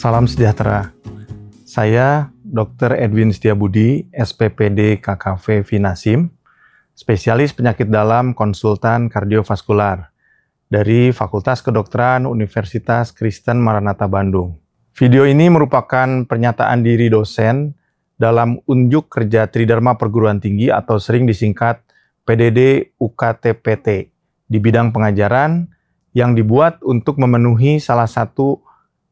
Salam sejahtera. Saya Dr. Edwin Setiabudi, SPPD KKV Vinasim, spesialis penyakit dalam konsultan kardiovaskular dari Fakultas Kedokteran Universitas Kristen Maranatha Bandung. Video ini merupakan pernyataan diri dosen dalam unjuk kerja Tridharma Perguruan Tinggi atau sering disingkat PDD UKTPT di bidang pengajaran yang dibuat untuk memenuhi salah satu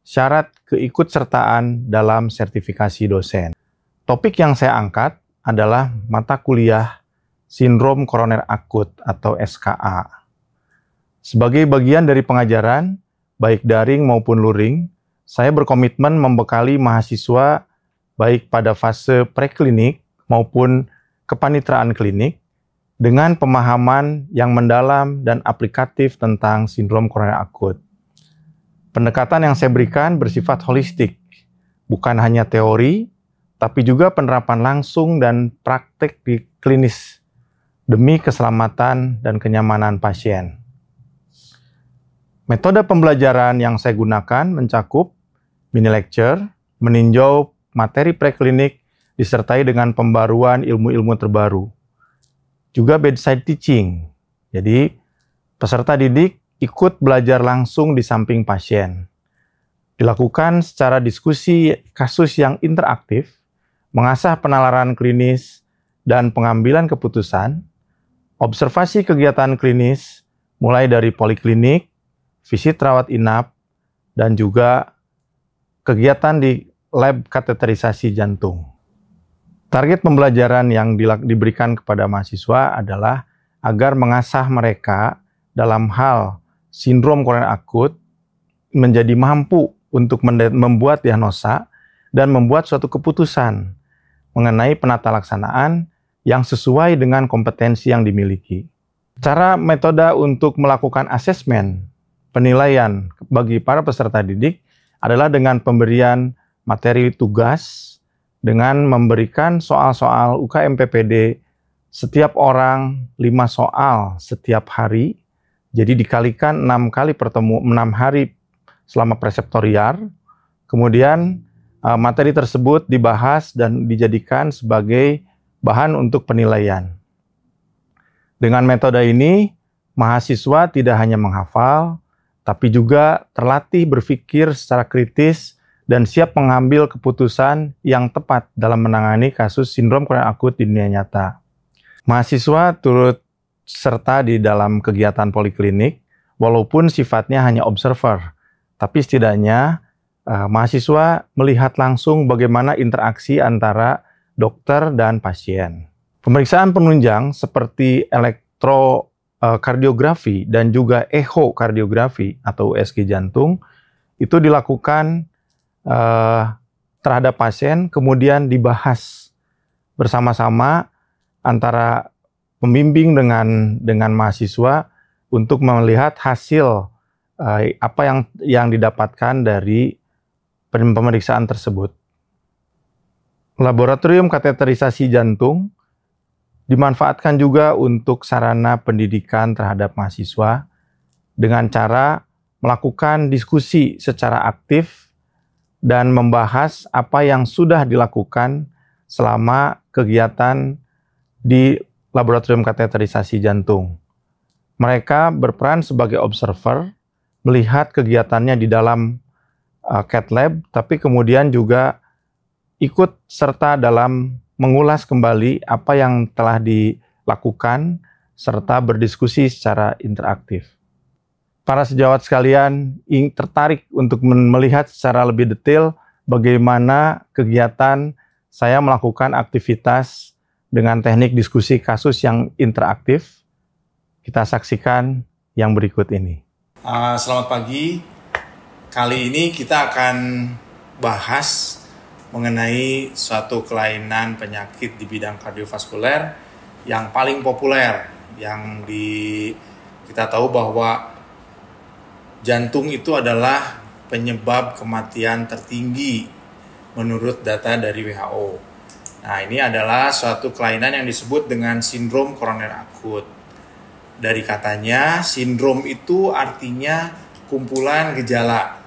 syarat keikutsertaan dalam sertifikasi dosen. Topik yang saya angkat adalah mata kuliah Sindrom Koroner Akut atau SKA. Sebagai bagian dari pengajaran, baik daring maupun luring, saya berkomitmen membekali mahasiswa baik pada fase preklinik maupun kepanitraan klinik dengan pemahaman yang mendalam dan aplikatif tentang sindrom koroner akut. Pendekatan yang saya berikan bersifat holistik, bukan hanya teori, tapi juga penerapan langsung dan praktek di klinis demi keselamatan dan kenyamanan pasien. Metode pembelajaran yang saya gunakan mencakup mini lecture, meninjau materi preklinik, disertai dengan pembaruan ilmu-ilmu terbaru. Juga bedside teaching, jadi peserta didik ikut belajar langsung di samping pasien. Dilakukan secara diskusi kasus yang interaktif, mengasah penalaran klinis dan pengambilan keputusan, observasi kegiatan klinis mulai dari poliklinik, visit rawat inap, dan juga kegiatan di lab kateterisasi jantung. Target pembelajaran yang diberikan kepada mahasiswa adalah agar mengasah mereka dalam hal sindrom koroner akut menjadi mampu untuk membuat diagnosa dan membuat suatu keputusan mengenai penata laksanaan yang sesuai dengan kompetensi yang dimiliki. Cara metode untuk melakukan asesmen penilaian bagi para peserta didik adalah dengan pemberian materi tugas dengan memberikan soal-soal UKM-PPD setiap orang 5 soal setiap hari. Jadi dikalikan 6 hari selama preceptorial, kemudian materi tersebut dibahas dan dijadikan sebagai bahan untuk penilaian. Dengan metode ini, mahasiswa tidak hanya menghafal, tapi juga terlatih berpikir secara kritis dan siap mengambil keputusan yang tepat dalam menangani kasus sindrom koroner akut di dunia nyata. Mahasiswa turut serta di dalam kegiatan poliklinik, walaupun sifatnya hanya observer, tapi setidaknya mahasiswa melihat langsung bagaimana interaksi antara dokter dan pasien. Pemeriksaan penunjang seperti elektrokardiografi dan juga echokardiografi atau USG jantung itu dilakukan terhadap pasien, kemudian dibahas bersama-sama antara pembimbing dengan mahasiswa untuk melihat hasil apa yang didapatkan dari pemeriksaan tersebut. Laboratorium kateterisasi jantung dimanfaatkan juga untuk sarana pendidikan terhadap mahasiswa dengan cara melakukan diskusi secara aktif dan membahas apa yang sudah dilakukan selama kegiatan di laboratorium kateterisasi jantung. Mereka berperan sebagai observer, melihat kegiatannya di dalam cath lab, tapi kemudian juga ikut serta dalam mengulas kembali apa yang telah dilakukan, serta berdiskusi secara interaktif. Para sejawat sekalian tertarik untuk melihat secara lebih detail bagaimana kegiatan saya melakukan aktivitas dengan teknik diskusi kasus yang interaktif. Kita saksikan yang berikut ini. Selamat pagi. Kali ini kita akan bahas mengenai suatu kelainan penyakit di bidang kardiovaskuler yang paling populer, yang kita tahu bahwa jantung itu adalah penyebab kematian tertinggi menurut data dari WHO. Nah, ini adalah suatu kelainan yang disebut dengan sindrom koroner akut. Dari katanya, sindrom itu artinya kumpulan gejala.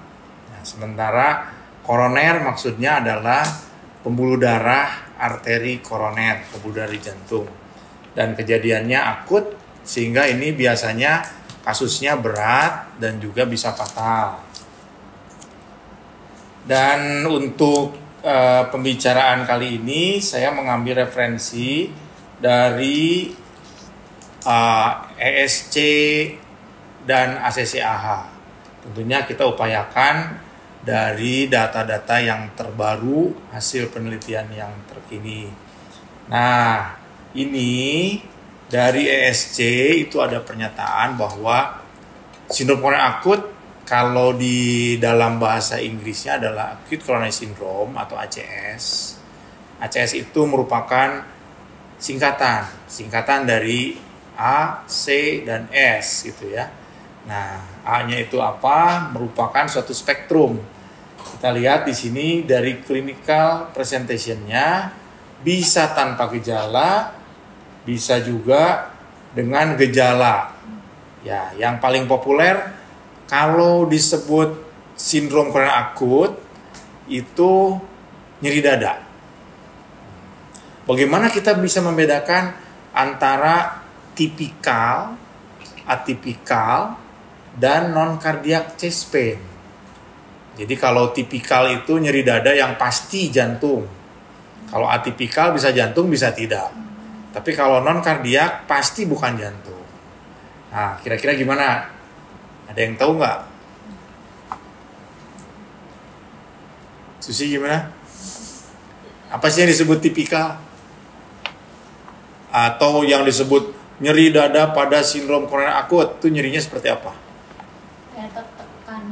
Nah, sementara Koroner maksudnya adalah pembuluh darah arteri koroner, pembuluh darah di jantung. Dan kejadiannya akut sehingga ini biasanya kasusnya berat dan juga bisa fatal. Dan untuk pembicaraan kali ini saya mengambil referensi dari ESC dan ACCAH. Tentunya kita upayakan dari data-data yang terbaru, hasil penelitian yang terkini. Nah, ini dari ESC itu ada pernyataan bahwa sindrom koroner akut kalau di dalam bahasa Inggrisnya adalah acute coronary syndrome atau ACS. ACS itu merupakan singkatan dari A, C, dan S gitu ya. Nah, A-nya itu apa? Merupakan suatu spektrum. Kita lihat di sini dari clinical presentation-nya bisa tanpa gejala, bisa juga dengan gejala. Ya, yang paling populer kalau disebut sindrom koroner akut itu nyeri dada. Bagaimana kita bisa membedakan antara tipikal, atipikal, dan non-cardiac chest pain? Jadi kalau tipikal itu nyeri dada yang pasti jantung. Kalau atipikal bisa jantung, bisa tidak. Tapi kalau non-cardiac pasti bukan jantung. Nah, kira-kira gimana? Ada yang tahu nggak? Susi gimana? Apa sih yang disebut tipikal? Atau yang disebut nyeri dada pada sindrom koroner akut, itu nyerinya seperti apa? Ya, tertekan,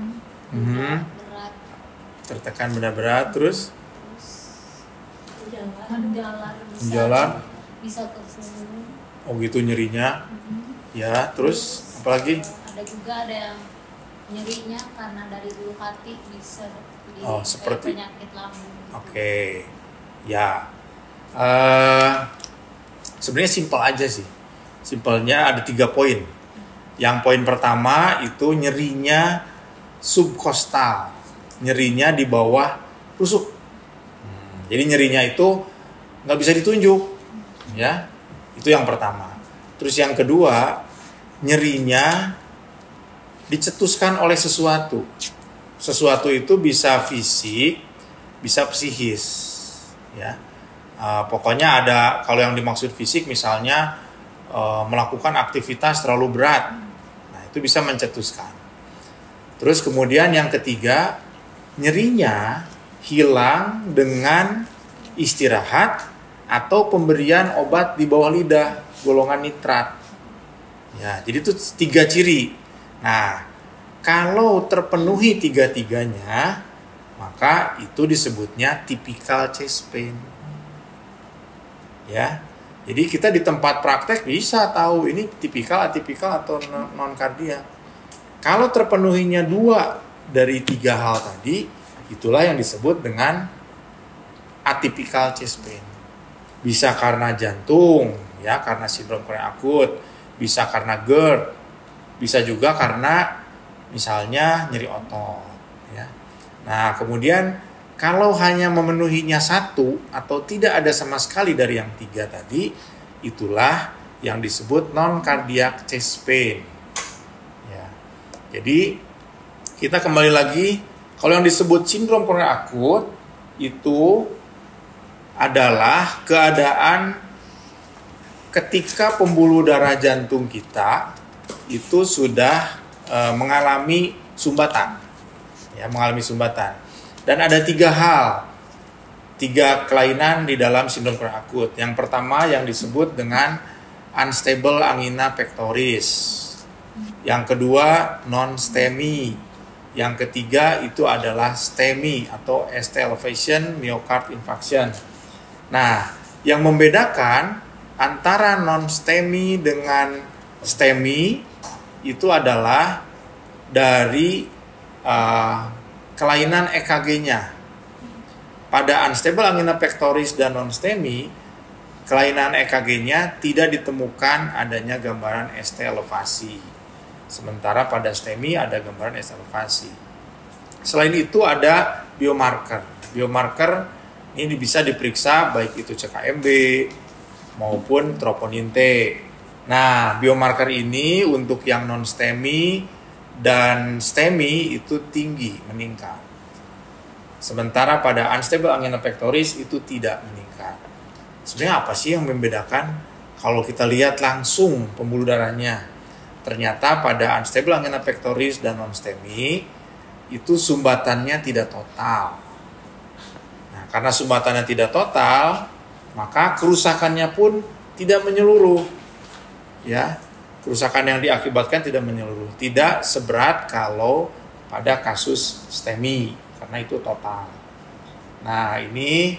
berat. Tertekan benar-berat, terus? Menjalar. Bisa ke punggung. Oh gitu nyerinya. Ya, terus apa lagi? Ada juga ada yang nyerinya karena dari ulu hati bisa di seperti penyakit lambung. Oke. Ya. Sebenarnya simpel aja sih. Simpelnya ada 3 poin. Yang poin pertama itu nyerinya subkostal. Nyerinya di bawah rusuk. Jadi nyerinya itu nggak bisa ditunjuk. Ya. Itu yang pertama. Terus yang kedua, nyerinya dicetuskan oleh sesuatu. Sesuatu itu bisa fisik, bisa psikis. Ya. Pokoknya ada, kalau yang dimaksud fisik misalnya melakukan aktivitas terlalu berat. Nah, itu bisa mencetuskan. Terus kemudian yang ketiga, nyerinya hilang dengan istirahat atau pemberian obat di bawah lidah golongan nitrat. Ya, jadi itu 3 ciri. Nah, kalau terpenuhi 3-tiganya, maka itu disebutnya typical chest pain. Ya, jadi kita di tempat praktek bisa tahu ini tipikal, atipikal, atau non-kardiak. Kalau terpenuhinya 2 dari 3 hal tadi, itulah yang disebut dengan atypical chest pain. Bisa karena jantung, ya, karena sindrom koroner akut, bisa karena GERD, bisa juga karena misalnya nyeri otot. Ya. Nah, kemudian kalau hanya memenuhinya 1 atau tidak ada sama sekali dari yang 3 tadi, itulah yang disebut non-cardiac chest pain. Ya. Jadi kita kembali lagi, kalau yang disebut sindrom koroner akut itu adalah keadaan ketika pembuluh darah jantung kita itu sudah mengalami sumbatan, ya, mengalami sumbatan. Dan ada 3 hal, 3 kelainan di dalam sindrom koroner akut. Yang pertama yang disebut dengan unstable angina pectoris. Yang kedua non-STEMI. Yang ketiga itu adalah STEMI atau ST elevation myocard infarction. Nah, yang membedakan antara non-STEMI dengan STEMI itu adalah dari kelainan EKG-nya. Pada unstable angina pectoris dan non-STEMI, kelainan EKG-nya tidak ditemukan adanya gambaran ST elevasi. Sementara pada STEMI ada gambaran ST elevasi. Selain itu ada biomarker. Biomarker ini bisa diperiksa baik itu CKMB maupun troponin T. Nah, biomarker ini untuk yang non-STEMI dan STEMI itu tinggi, meningkat. Sementara pada unstable angina pectoris itu tidak meningkat. Sebenarnya apa sih yang membedakan? Kalau kita lihat langsung pembuluh darahnya, ternyata pada unstable angina pectoris dan non-STEMI itu sumbatannya tidak total. Nah, karena sumbatannya tidak total, maka kerusakannya pun tidak menyeluruh. Ya, kerusakan yang diakibatkan tidak menyeluruh, tidak seberat kalau pada kasus STEMI karena itu total. Nah, ini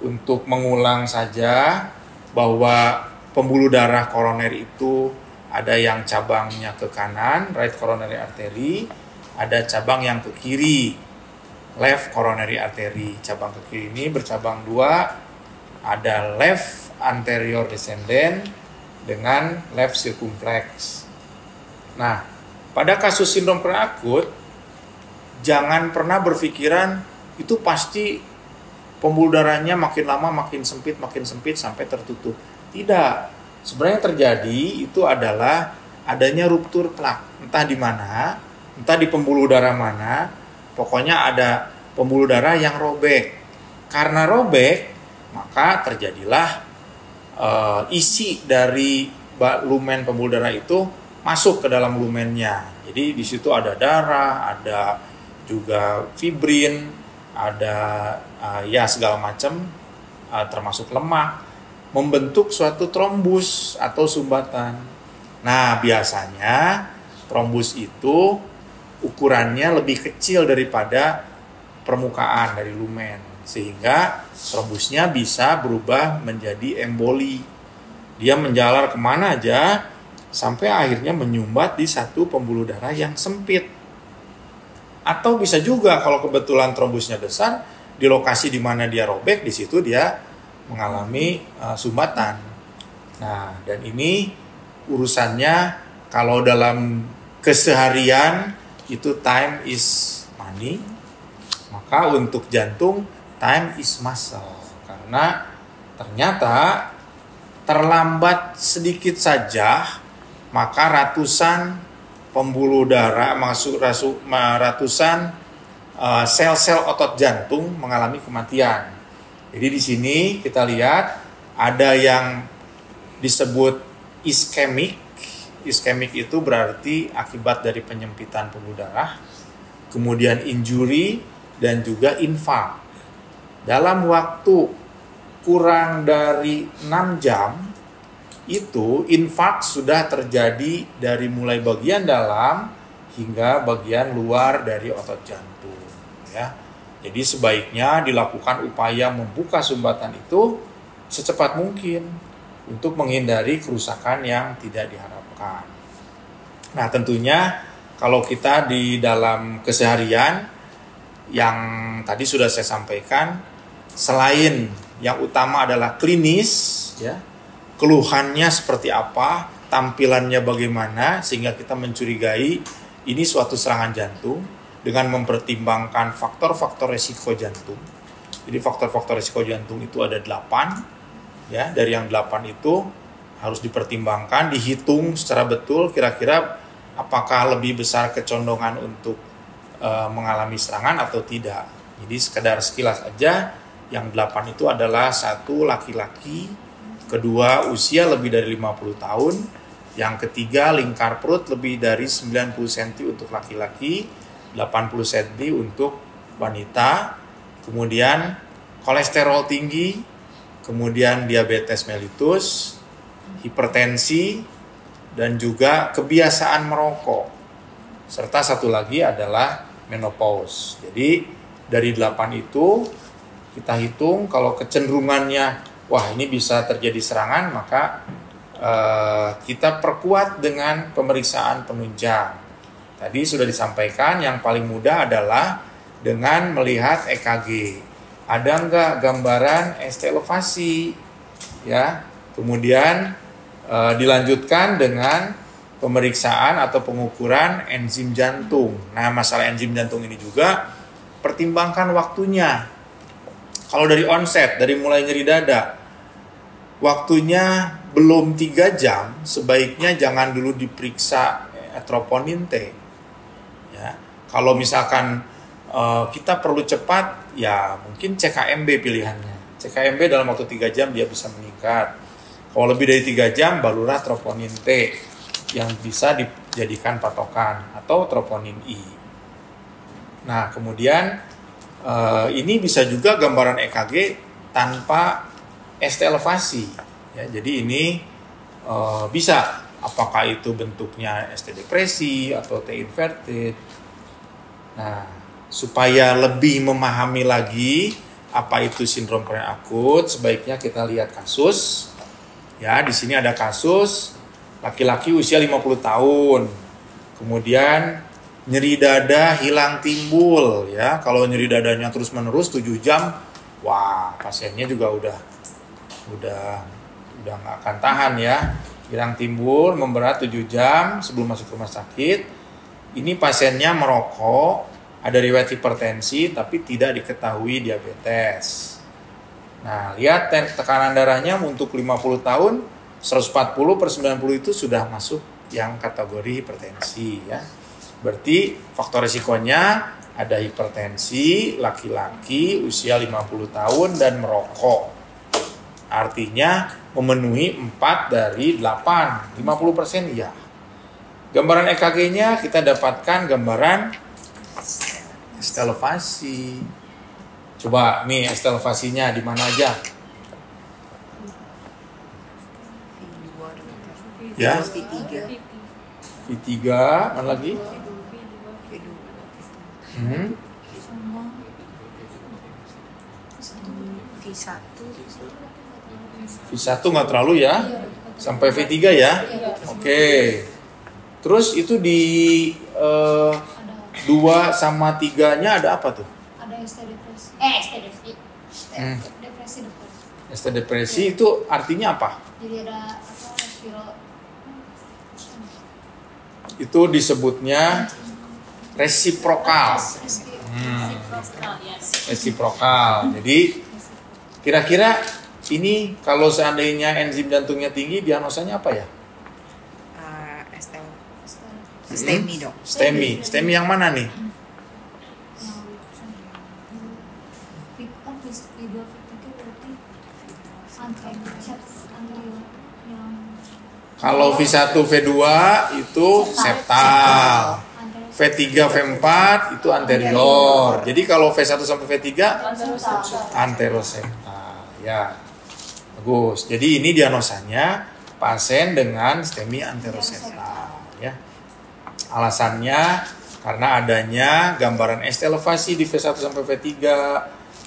untuk mengulang saja bahwa pembuluh darah koroner itu ada yang cabangnya ke kanan, right coronary artery, ada cabang yang ke kiri, left coronary artery. Cabang ke kiri ini bercabang dua, ada left anterior descendant dengan left circumflex. Nah, pada kasus sindrom kronik akut, jangan pernah berpikiran itu pasti pembuluh darahnya makin lama makin sempit sampai tertutup. Tidak. Sebenarnya terjadi itu adalah adanya ruptur plak. Entah di mana, entah di pembuluh darah mana, pokoknya ada pembuluh darah yang robek. Karena robek, maka terjadilah isi dari lumen pembuluh darah itu masuk ke dalam lumennya. Jadi di situ ada darah, ada juga fibrin, ada ya segala macam, termasuk lemak, membentuk suatu trombus atau sumbatan. Nah, biasanya trombus itu ukurannya lebih kecil daripada permukaan dari lumen, sehingga trombusnya bisa berubah menjadi emboli. Dia menjalar kemana aja sampai akhirnya menyumbat di satu pembuluh darah yang sempit. Atau bisa juga kalau kebetulan trombusnya besar, di lokasi di mana dia robek, di situ dia mengalami sumbatan. Nah, dan ini urusannya kalau dalam keseharian itu time is money, maka untuk jantung time is muscle. Karena ternyata terlambat sedikit saja, maka ratusan pembuluh darah masuk ratusan sel-sel otot jantung mengalami kematian. Jadi di sini kita lihat ada yang disebut iskemik. Iskemik itu berarti akibat dari penyempitan pembuluh darah, kemudian injury dan juga infark. Dalam waktu kurang dari 6 jam itu infark sudah terjadi dari mulai bagian dalam hingga bagian luar dari otot jantung, ya. Jadi sebaiknya dilakukan upaya membuka sumbatan itu secepat mungkin untuk menghindari kerusakan yang tidak diharapkan. Nah, tentunya kalau kita di dalam keseharian yang tadi sudah saya sampaikan, selain yang utama adalah klinis, ya, keluhannya seperti apa, tampilannya bagaimana, sehingga kita mencurigai ini suatu serangan jantung dengan mempertimbangkan faktor-faktor resiko jantung. Jadi faktor-faktor resiko jantung itu ada 8, ya. Dari yang 8 itu harus dipertimbangkan, dihitung secara betul kira-kira apakah lebih besar kecondongan untuk mengalami serangan atau tidak. Jadi sekedar sekilas aja, yang 8 itu adalah 1 laki-laki, kedua usia lebih dari 50 tahun, yang ketiga lingkar perut lebih dari 90 cm untuk laki-laki, 80 cm untuk wanita, kemudian kolesterol tinggi, kemudian diabetes mellitus, hipertensi, dan juga kebiasaan merokok. Serta satu lagi adalah menopause. Jadi dari 8 itu kita hitung kalau kecenderungannya wah ini bisa terjadi serangan, maka kita perkuat dengan pemeriksaan penunjang. Tadi sudah disampaikan yang paling mudah adalah dengan melihat EKG. Ada enggak gambaran ST elevasi, ya. Kemudian dilanjutkan dengan pemeriksaan atau pengukuran enzim jantung. Nah, masalah enzim jantung ini juga pertimbangkan waktunya. Kalau dari onset, dari mulai nyeri dada, waktunya belum 3 jam, sebaiknya jangan dulu diperiksa troponin T. Ya. Kalau misalkan kita perlu cepat, ya mungkin CKMB pilihannya. CKMB dalam waktu 3 jam dia bisa meningkat. Kalau lebih dari 3 jam, barulah troponin T yang bisa dijadikan patokan, atau troponin I. Nah, kemudian ini bisa juga gambaran EKG tanpa ST elevasi. Ya, jadi ini bisa, apakah itu bentuknya ST depresi atau T inverted. Nah, supaya lebih memahami lagi apa itu sindrom koroner akut, sebaiknya kita lihat kasus. Ya, di sini ada kasus laki-laki usia 50 tahun. Kemudian nyeri dada hilang timbul, ya. Kalau nyeri dadanya terus-menerus 7 jam, wah, pasiennya juga udah nggak akan tahan, ya. Hilang timbul, memberat 7 jam sebelum masuk rumah sakit. Ini pasiennya merokok, ada riwayat hipertensi tapi tidak diketahui diabetes. Nah, lihat tekanan darahnya untuk 50 tahun 140/90 itu sudah masuk yang kategori hipertensi, ya. Berarti faktor risikonya ada hipertensi, laki-laki usia 50 tahun dan merokok. Artinya memenuhi 4 dari 8, 50% iya. Gambaran EKG-nya kita dapatkan gambaran ST elevasi. Coba nih ST elevasinya di mana aja? Ya. V3, mana lagi? V1 nggak terlalu, ya, sampai V3 ya. Oke. Terus itu di 2 sama 3-nya ada apa tuh? Ada ST depresi. Depresi. ST depresi itu artinya apa? Jadi ada respiro. Itu disebutnya resiprokal. Resiprokal. Jadi kira-kira ini kalau seandainya enzim jantungnya tinggi, diagnosanya apa ya? STEMI dong. STEMI yang mana nih? Kalau V1, V2 itu septal, V3, V4 itu anterior. Jadi kalau V1 sampai V3 anteroseptal, ya. Bagus. Jadi ini diagnosanya pasien dengan STEMI anteroseptal, ya. Alasannya karena adanya gambaran ST elevasi di V1 sampai V3,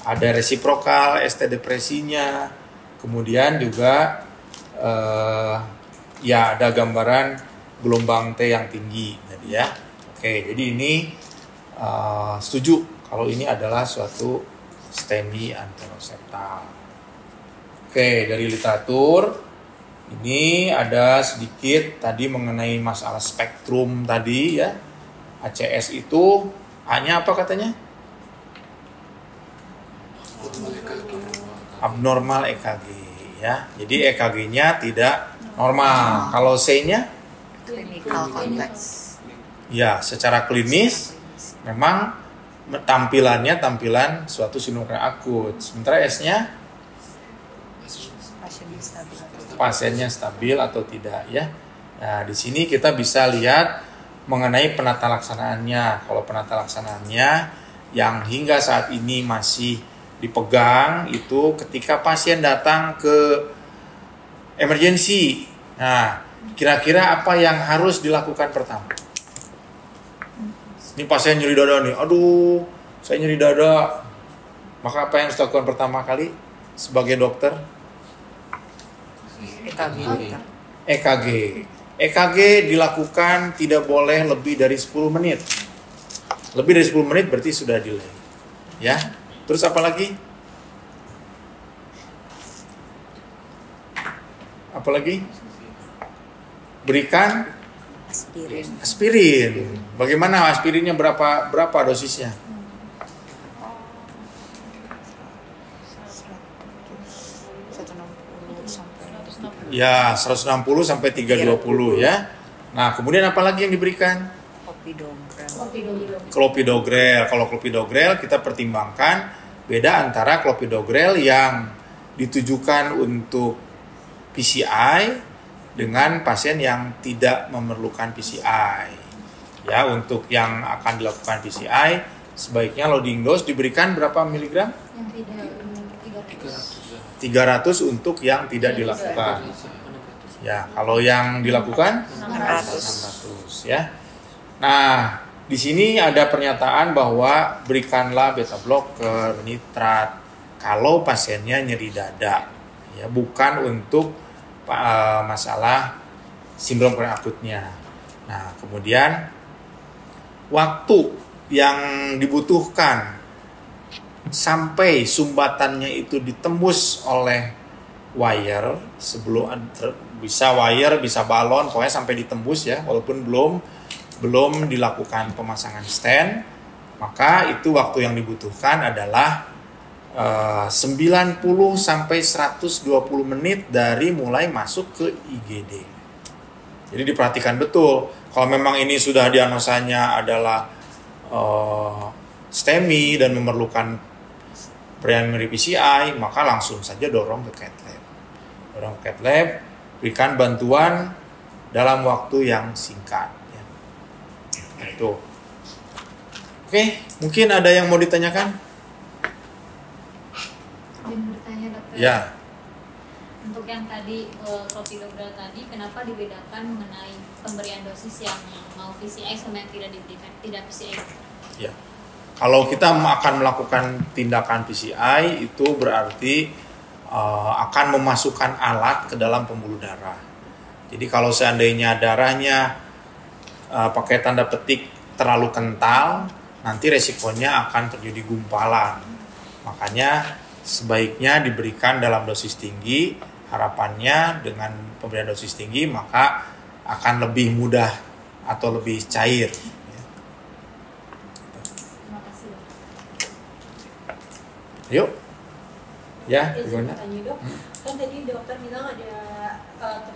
ada resiprokal ST depresinya, kemudian juga ya ada gambaran gelombang T yang tinggi tadi, ya. Oke, jadi ini setuju kalau ini adalah suatu STEMI anteroseptal. Oke, dari literatur ini ada sedikit tadi mengenai masalah spektrum tadi, ya. ACS itu A-nya apa katanya? Abnormal EKG, ya. Jadi EKG-nya tidak normal. Kalau C-nya? Clinical complex. Ya, secara klinis memang tampilannya tampilan suatu sindrom koroner akut. Sementara S-nya pasiennya stabil atau tidak, ya. Nah, di sini kita bisa lihat mengenai penata laksanaannya. Kalau penata laksanaannya yang hingga saat ini masih dipegang itu ketika pasien datang ke emergensi. Nah, kira-kira apa yang harus dilakukan pertama? Ini pasien nyeri dada nih. Aduh, saya nyeri dada. Maka apa yang harus dilakukan pertama kali sebagai dokter? EKG. EKG dilakukan tidak boleh lebih dari 10 menit. Lebih dari 10 menit berarti sudah delay. Ya. Terus apa lagi? Apa lagi? Berikan aspirin. Bagaimana aspirinnya, berapa dosisnya? Ya, 160 sampai 320 ya. Nah, kemudian apa lagi yang diberikan? Clopidogrel. Kalau clopidogrel kita pertimbangkan beda antara clopidogrel yang ditujukan untuk PCI dengan pasien yang tidak memerlukan PCI. Ya, untuk yang akan dilakukan PCI sebaiknya loading dose diberikan berapa miligram? Yang tidak 300 untuk yang tidak dilakukan. Ya, kalau yang dilakukan 600 ya. Nah, di sini ada pernyataan bahwa berikanlah beta blocker, nitrat kalau pasiennya nyeri dada, ya, bukan untuk masalah sindrom kronik akutnya. Nah, kemudian waktu yang dibutuhkan sampai sumbatannya itu ditembus oleh wire sebelum bisa wire bisa balon pokoknya sampai ditembus ya, walaupun belum dilakukan pemasangan stent, maka itu waktu yang dibutuhkan adalah 90 sampai 120 menit dari mulai masuk ke IGD. Jadi diperhatikan betul kalau memang ini sudah diagnosanya adalah STEMI dan memerlukan primary PCI, maka langsung saja dorong ke cath lab. Dorong ke cath lab, berikan bantuan dalam waktu yang singkat. Ya. Itu. Oke, mungkin ada yang mau ditanyakan? Izin bertanya dokter. Ya. Untuk yang tadi clopidogrel tadi, kenapa dibedakan mengenai pemberian dosis yang mau PCI sama yang tidak diberikan, tidak PCI? Ya. Kalau kita akan melakukan tindakan PCI itu berarti akan memasukkan alat ke dalam pembuluh darah. Jadi kalau seandainya darahnya pakai tanda petik terlalu kental, nanti resikonya akan terjadi gumpalan. Makanya sebaiknya diberikan dalam dosis tinggi. Harapannya dengan pemberian dosis tinggi maka akan lebih mudah atau lebih cair. Yuk, ya, gimana? Tanya dok, kan tadi dokter bilang ada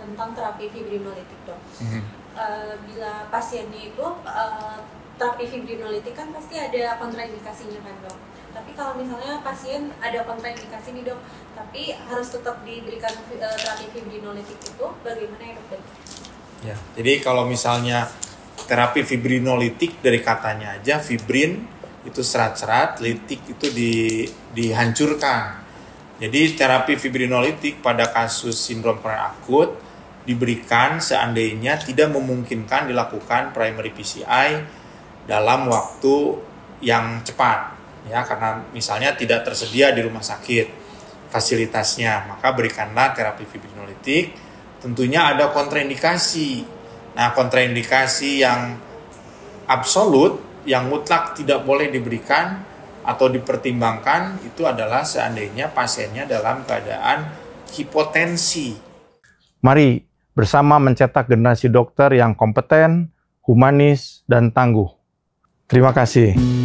tentang terapi fibrinolitik dok. Bila pasiennya itu terapi fibrinolitik kan pasti ada kontraindikasinya kan dok. Tapi kalau misalnya pasien ada kontraindikasi nih dok, tapi harus tetap diberikan terapi fibrinolitik itu, bagaimana ya dokter? Ya, jadi kalau misalnya terapi fibrinolitik dari katanya aja fibrin itu serat-serat, litik itu dihancurkan. Jadi terapi fibrinolitik pada kasus sindrom kronik akut diberikan seandainya tidak memungkinkan dilakukan primary PCI dalam waktu yang cepat, ya, karena misalnya tidak tersedia di rumah sakit fasilitasnya, maka berikanlah terapi fibrinolitik. Tentunya ada kontraindikasi. Nah, kontraindikasi yang absolut yang mutlak tidak boleh diberikan atau dipertimbangkan itu adalah seandainya pasiennya dalam keadaan hipotensi. Mari bersama mencetak generasi dokter yang kompeten, humanis, dan tangguh. Terima kasih.